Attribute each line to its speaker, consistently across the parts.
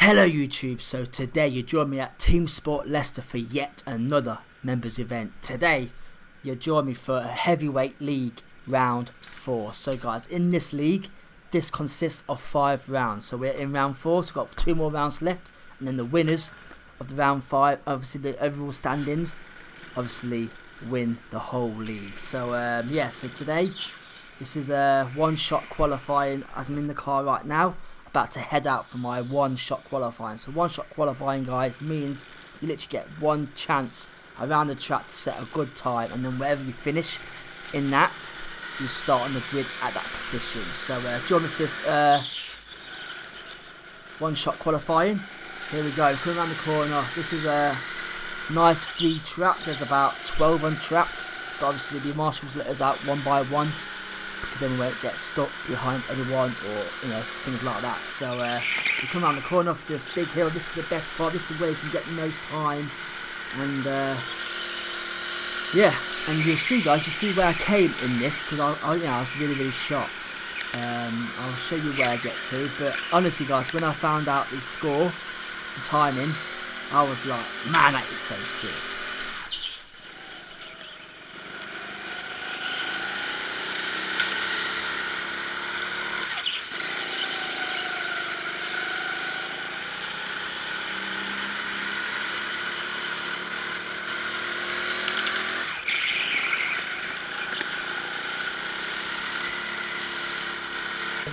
Speaker 1: Hello YouTube, so today you join me at Teamsport Leicester for yet another members event. Today you join me for a heavyweight league round 4. So guys, in this league, this consists of 5 rounds. So we're in round 4, so we've got 2 more rounds left, and then the winners of the round 5, obviously the overall standings, obviously win the whole league. So yeah, so today this is a one-shot qualifying as I'm in the car right now, about to head out for my one-shot qualifying. So one-shot qualifying, guys, means you literally get one chance around the track to set a good time, and then wherever you finish in that, you start on the grid at that position. So join me for this one-shot qualifying. Here we go, coming around the corner. This is a nice free track. There's about 12 on track, but obviously the marshals let us out one by one, because then we won't get stuck behind anyone or things like that. So you come around the corner for this big hill. This is the best part. This is where you can get the most time, and yeah, and you'll see, guys. You see where I came in this, because I was really shocked. I'll show you where I get to, but honestly, guys, when I found out the score, the timing, I was like, man, that is so sick.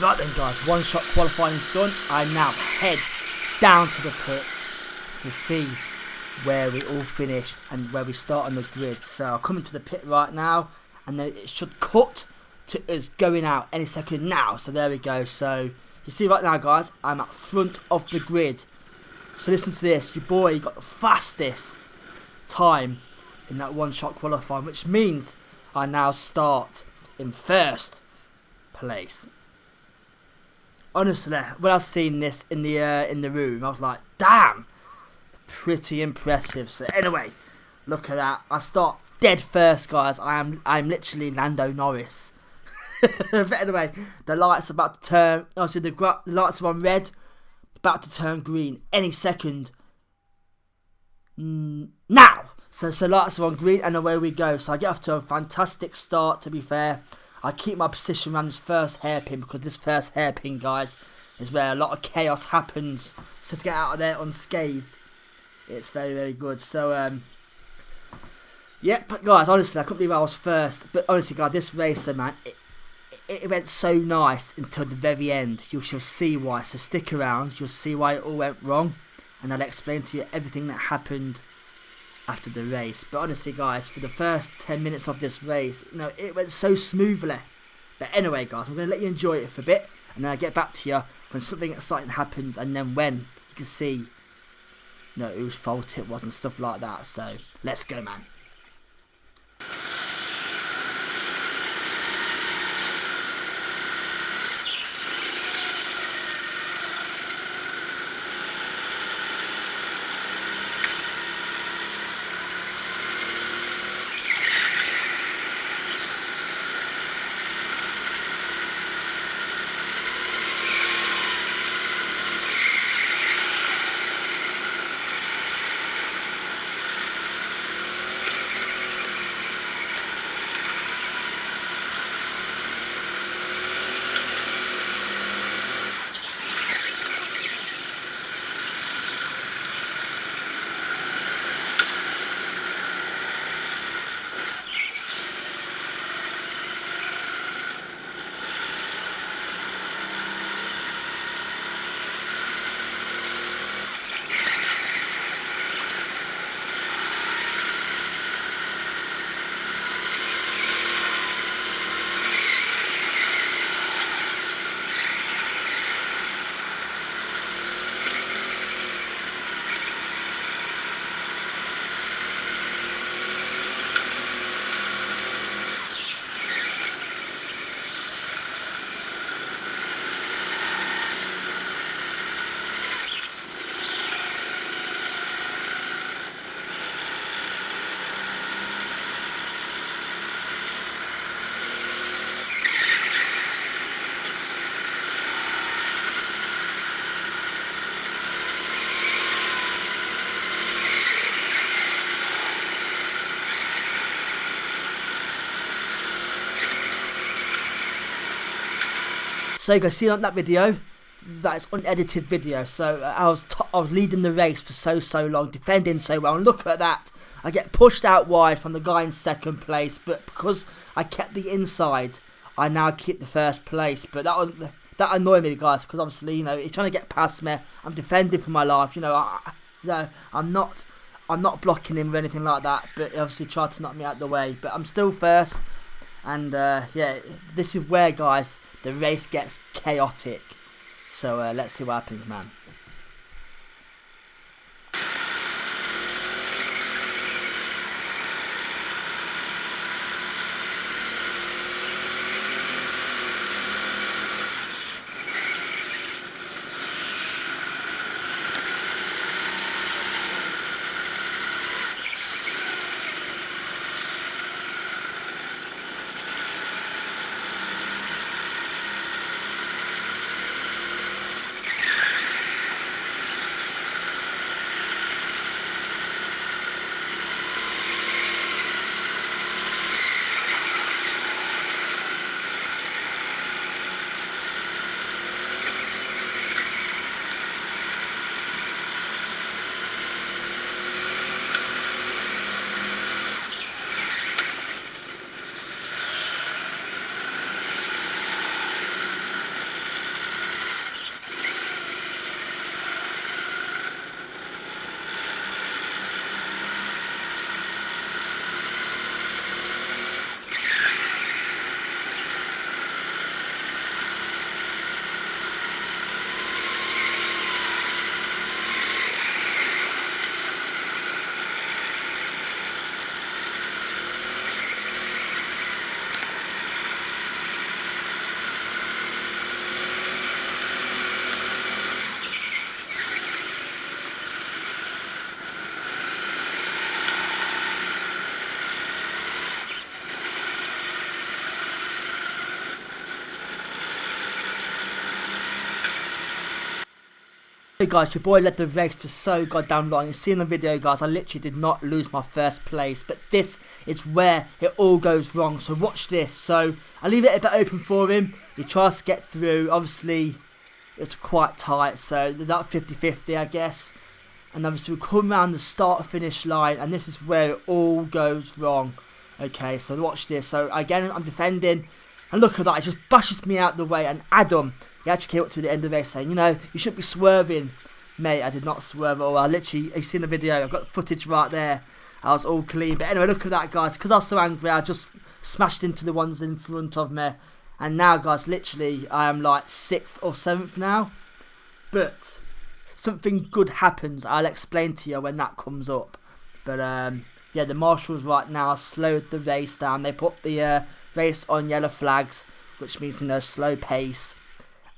Speaker 1: Right then, guys, one-shot qualifying is done. I now head down to the pit to see where we all finished and where we start on the grid. So I'll come into the pit right now, and then it should cut to us going out any second now. So there we go. So you see right now, guys, I'm at front of the grid. So listen to this. Your boy got the fastest time in that one-shot qualifying, which means I now start in first place. Honestly, when I seen this in the room, I was like, damn, pretty impressive. So anyway, look at that. I start dead first, guys. I'm literally Lando Norris. But anyway, the lights are about to turn. Obviously, the lights are on red, about to turn green any second. Now, so lights are on green, and away we go. So I get off to a fantastic start. To be fair, I keep my position around this first hairpin, because this first hairpin, guys, is where a lot of chaos happens. So to get out of there unscathed, it's very good. So yeah, but guys, honestly, I couldn't believe I was first. But honestly, guys, this racer, man, it went so nice until the very end. You shall see why. So stick around. You'll see why it all went wrong, and I'll explain to you everything that happened after the race. But honestly, guys, for the first 10 minutes of this race, it went so smoothly. But anyway, guys, I'm going to let you enjoy it for a bit, and then I'll get back to you when something exciting happens, and then when you can see whose fault it was and stuff like that. So let's go, man. So guys, see on that video, that is unedited video. So I was leading the race for so long, defending so well, and look at that. I get pushed out wide from the guy in second place, but because I kept the inside, I now keep the first place. But that annoyed me, guys, because obviously, you know, he's trying to get past me. I'm defending for my life, you know. I'm not blocking him or anything like that. But he obviously tried to knock me out the way. But I'm still first, and yeah, this is where, guys, the race gets chaotic. So let's see what happens, man. Hey guys, your boy led the race for so goddamn long. You see in the video, guys, I literally did not lose my first place, but this is where it all goes wrong. So watch this. So I leave it a bit open for him. He tries to get through. Obviously, it's quite tight, so they're not 50-50, I guess. And obviously we come around the start-finish line, and this is where it all goes wrong. Okay, so watch this. So again, I'm defending, and look at that. It just bashes me out the way, and Adam, he actually came up to the end of the race saying, you know, you shouldn't be swerving. Mate, I did not swerve at all. I literally, you've seen the video, I've got footage right there. I was all clean. But anyway, look at that, guys. Because I was so angry, I just smashed into the ones in front of me. And now, guys, literally, I am like 6th or 7th now. But something good happens. I'll explain to you when that comes up. But, yeah, the marshals right now slowed the race down. They put the race on yellow flags, which means, you know, slow pace.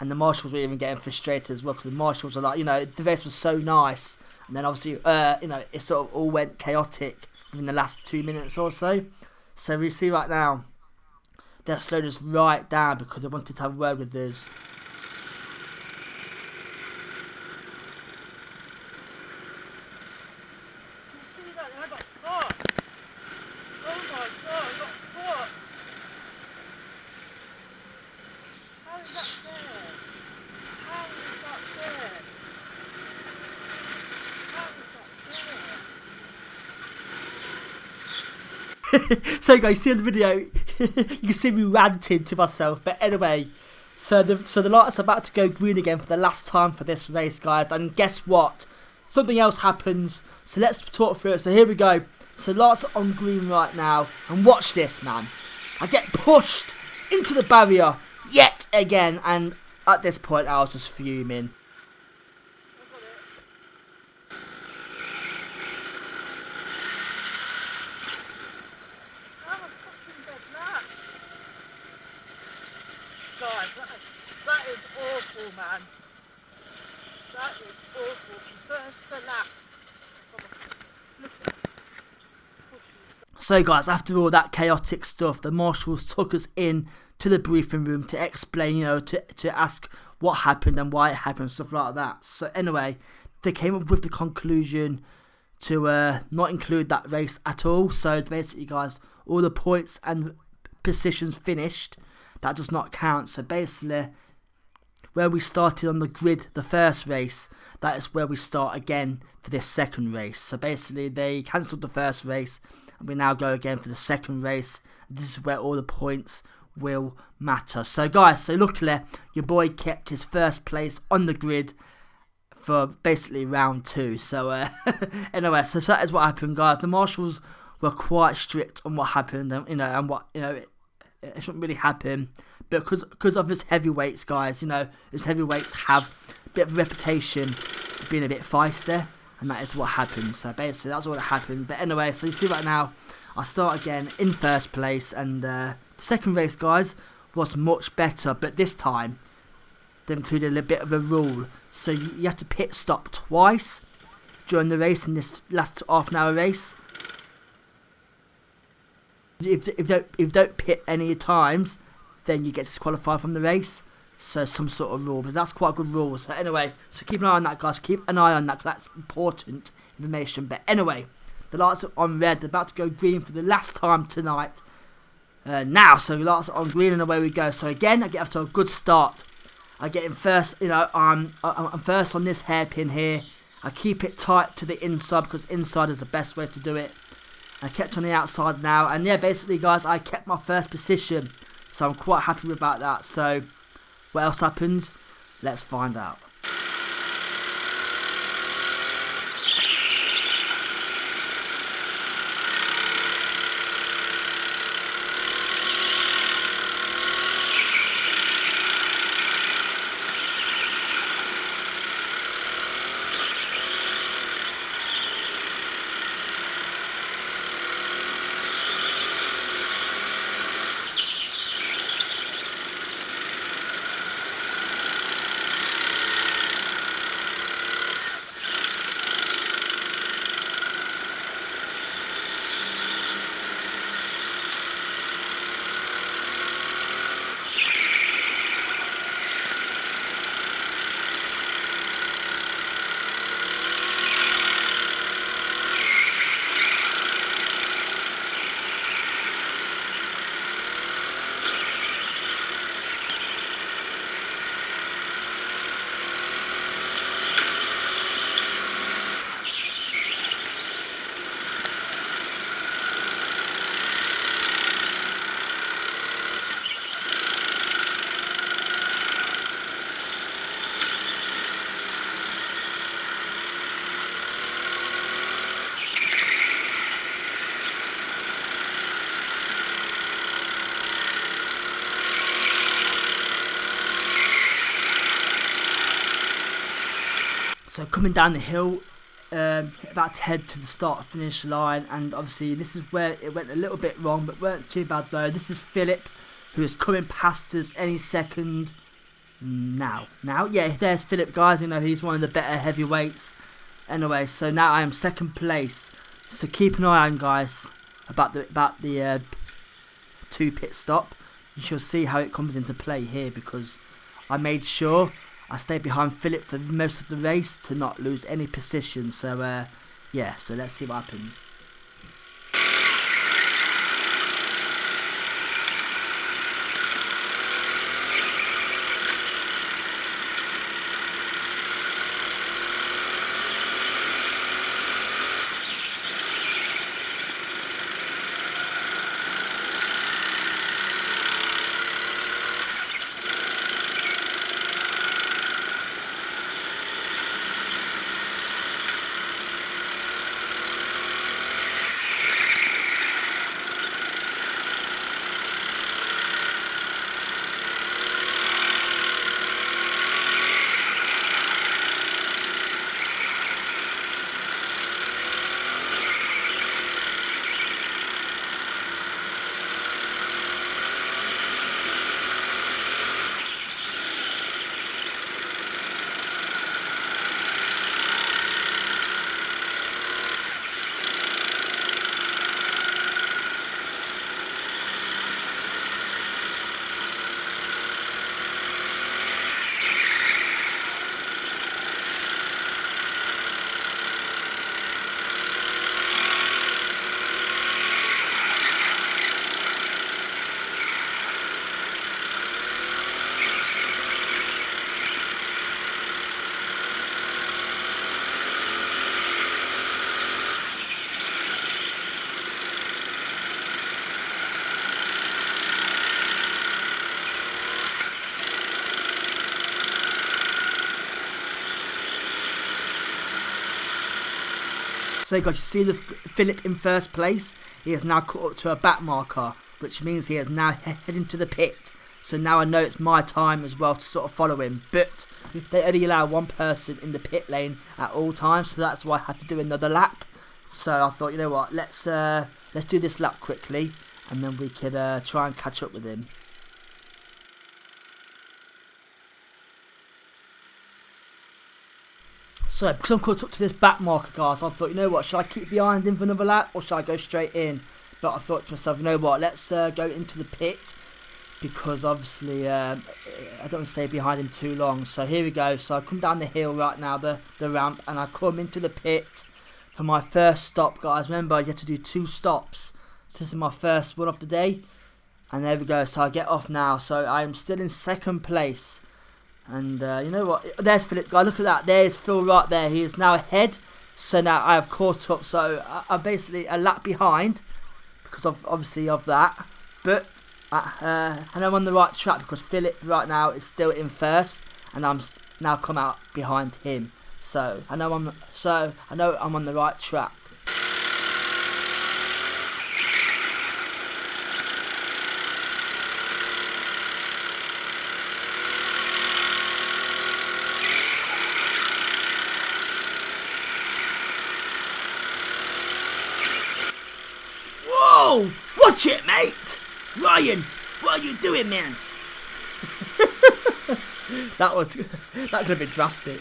Speaker 1: And the marshals were even getting frustrated as well, because the marshals are like, you know, the race was so nice. And then obviously, you know, it sort of all went chaotic within the last 2 minutes or so. So we see right now, they slowed us right down because they wanted to have a word with us. So guys, see in the video, you can see me ranting to myself. But anyway, so the light's about to go green again for the last time for this race, guys. And guess what? Something else happens. So let's talk through it. So here we go. So lights are on green right now. And watch this, man. I get pushed into the barrier yet again. And at this point, I was just fuming.
Speaker 2: Guys, that is awful, man. That is awful. From first to last.
Speaker 1: So guys, after all that chaotic stuff, the marshals took us in to the briefing room to explain, you know, to ask what happened and why it happened, stuff like that. So anyway, they came up with the conclusion to not include that race at all. So basically, guys, all the points and positions finished, that does not count. So basically, where we started on the grid the first race, that is where we start again for this second race. So basically they cancelled the first race and we now go again for the second race. This is where all the points will matter. So guys, so luckily your boy kept his first place on the grid for basically round 2. So anyway, so that is what happened, guys. The marshals were quite strict on what happened, and what it shouldn't really happen, but because of his heavyweights, guys, his heavyweights have a bit of a reputation of being a bit feisty, and that is what happened. So basically that's what happened. But anyway, so you see right now I start again in first place, and the second race, guys, was much better, but this time they included a bit of a rule. So you have to pit stop twice during the race in this last half an hour race. If you don't pit any times, then you get disqualified from the race. So some sort of rule, but that's quite a good rule. So anyway, so keep an eye on that, guys. Keep an eye on that, because that's important information. But anyway, the lights are on red. They're about to go green for the last time tonight. Now, so the lights are on green and away we go. So again, I get off to a good start. I get in first. I'm first on this hairpin here. I keep it tight to the inside because inside is the best way to do it. I kept on the outside now, and yeah, basically, guys, I kept my first position, so I'm quite happy about that. So, what else happens? Let's find out. So coming down the hill, about to head to the start finish line, and obviously this is where it went a little bit wrong, but weren't too bad though. This is Philip, who is coming past us any second now. Yeah, there's Philip, guys. He's one of the better heavyweights. Anyway, so now I am second place. So keep an eye on, guys, about the 2 pit stop. You shall see how it comes into play here, because I made sure I stayed behind Philip for most of the race to not lose any position. So yeah, so let's see what happens. So guys, you see the Philip in first place. He has now caught up to a back marker, which means he is now heading to the pit. So now I know it's my time as well to sort of follow him. But they only allow one person in the pit lane at all times, so that's why I had to do another lap. So I thought, you know what, let's do this lap quickly, and then we could try and catch up with him. So because I'm caught up to this back marker, guys, I thought, you know what, should I keep behind him for another lap, or should I go straight in? But I thought to myself, you know what, let's go into the pit, because obviously I don't want to stay behind him too long. So here we go. So I come down the hill right now, the ramp, and I come into the pit for my first stop, guys. Remember, you have to do 2 stops. So this is my first one of the day, and there we go. So I get off now. So I'm still in second place, and you know what? There's Philip, guys. Look at that. There's Phil right there. He is now ahead. So now I have caught up. So I'm basically a lap behind because of obviously of that, but. And I'm on the right track because Philip right now is still in first, and I'm now come out behind him. So I know I'm on the right track. Whoa! Watch it, mate! Ryan, what are you doing, man? that could have been drastic.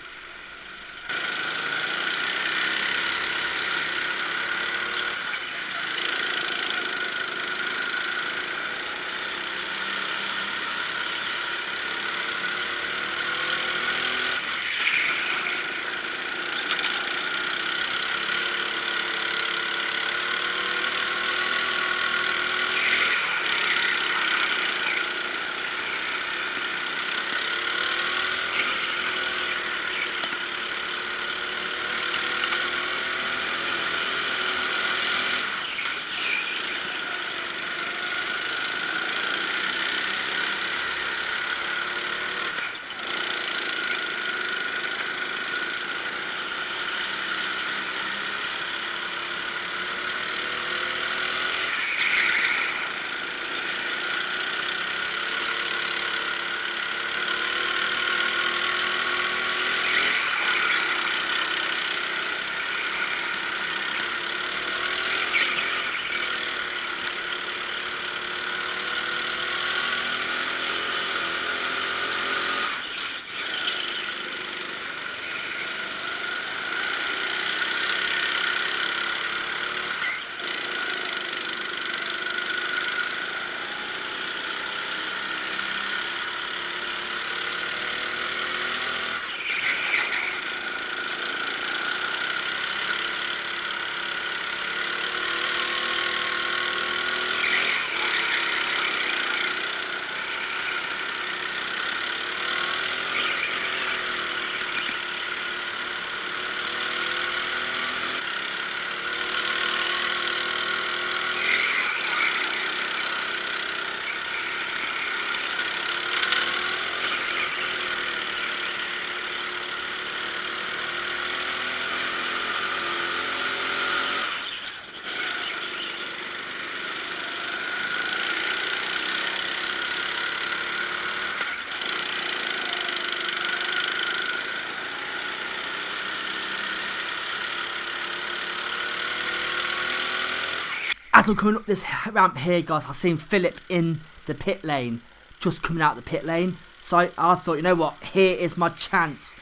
Speaker 1: As I'm coming up this ramp here, guys, I've seen Philip in the pit lane, just coming out the pit lane. So I thought, you know what, here is my chance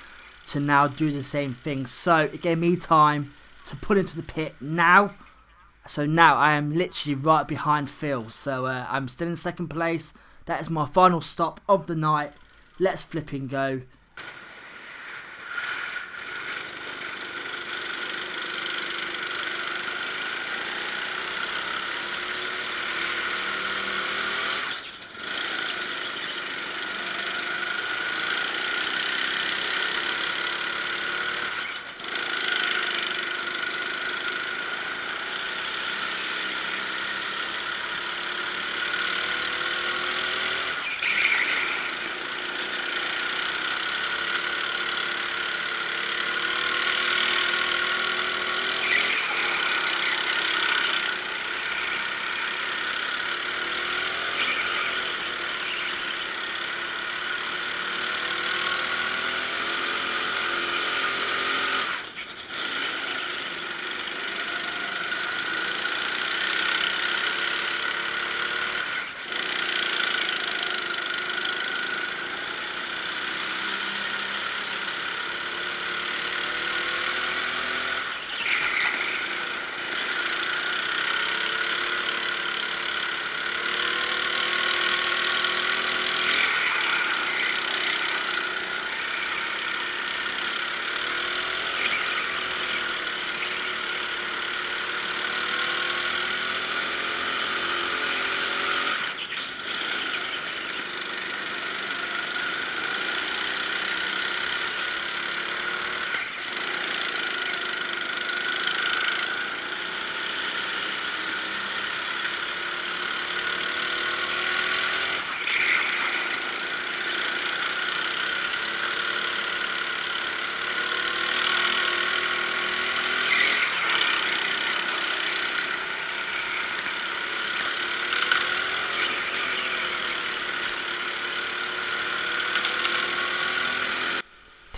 Speaker 1: to now do the same thing. So it gave me time to put into the pit now. So now I am literally right behind Phil. So I'm still in second place. That is my final stop of the night. Let's flipping go.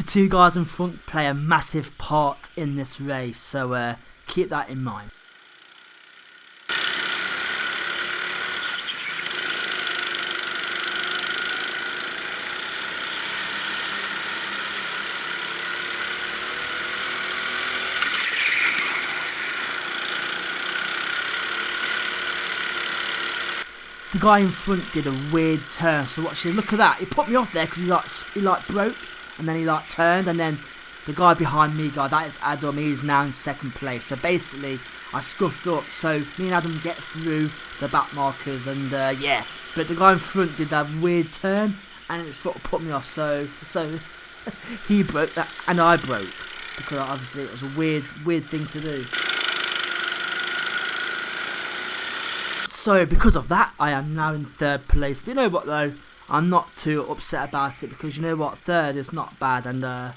Speaker 1: two guys in front play a massive part in this race, so keep that in mind. The guy in front did a weird turn, so watch this, look at that, he put me off there because he broke, and then he turned, and then the guy behind me, that is Adam, he's now in second place. So basically, I scuffed up, so me and Adam get through the back markers, and yeah, but the guy in front did that weird turn, and it sort of put me off, so he broke that, and I broke, because obviously it was a weird thing to do. So because of that, I am now in third place. But you know what though, I'm not too upset about it, because you know what, third is not bad, and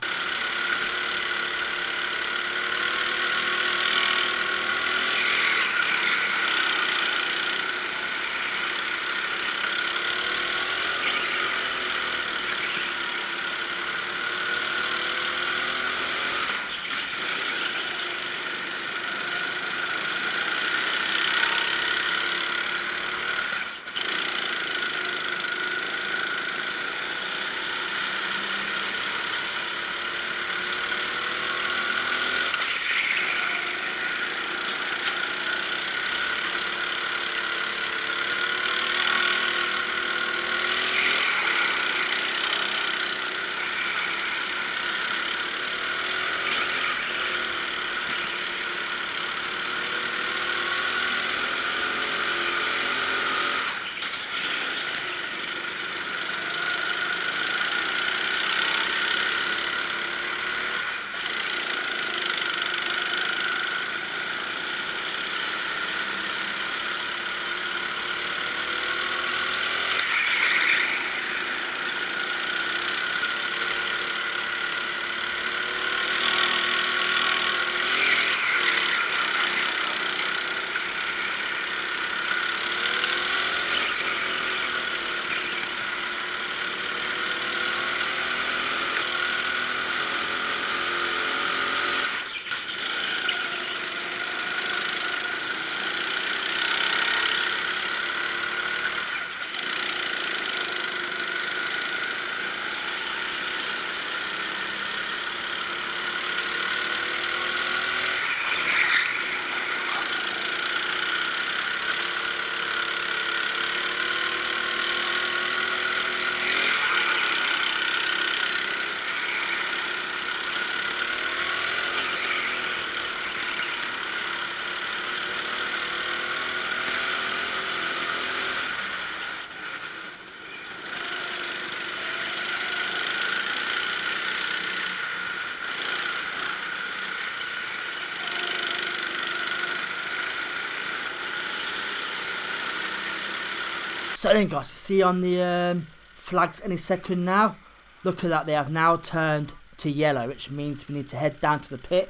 Speaker 1: so then guys, you see on the flags any second now, look at that, they have now turned to yellow, which means we need to head down to the pit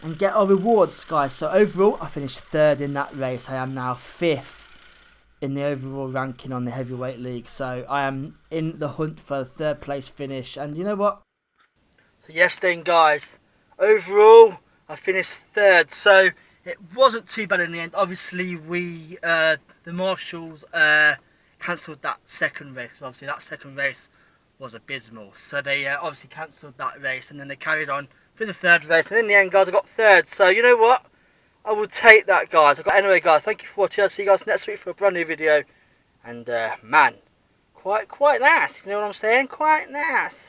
Speaker 1: and get our rewards, guys. So overall, I finished third in that race. I am now fifth in the overall ranking on the heavyweight league, so I am in the hunt for a third place finish. And you know what? So yes then guys, overall I finished third, so it wasn't too bad in the end. Obviously we, the marshals cancelled that second race, because obviously that second race was abysmal, so they obviously cancelled that race, and then they carried on for the third race, and in the end guys I got third. So you know what, I will take that guys. Anyway guys, thank you for watching. I'll see you guys next week for a brand new video, and man, quite nice, if you know what I'm saying, quite nice.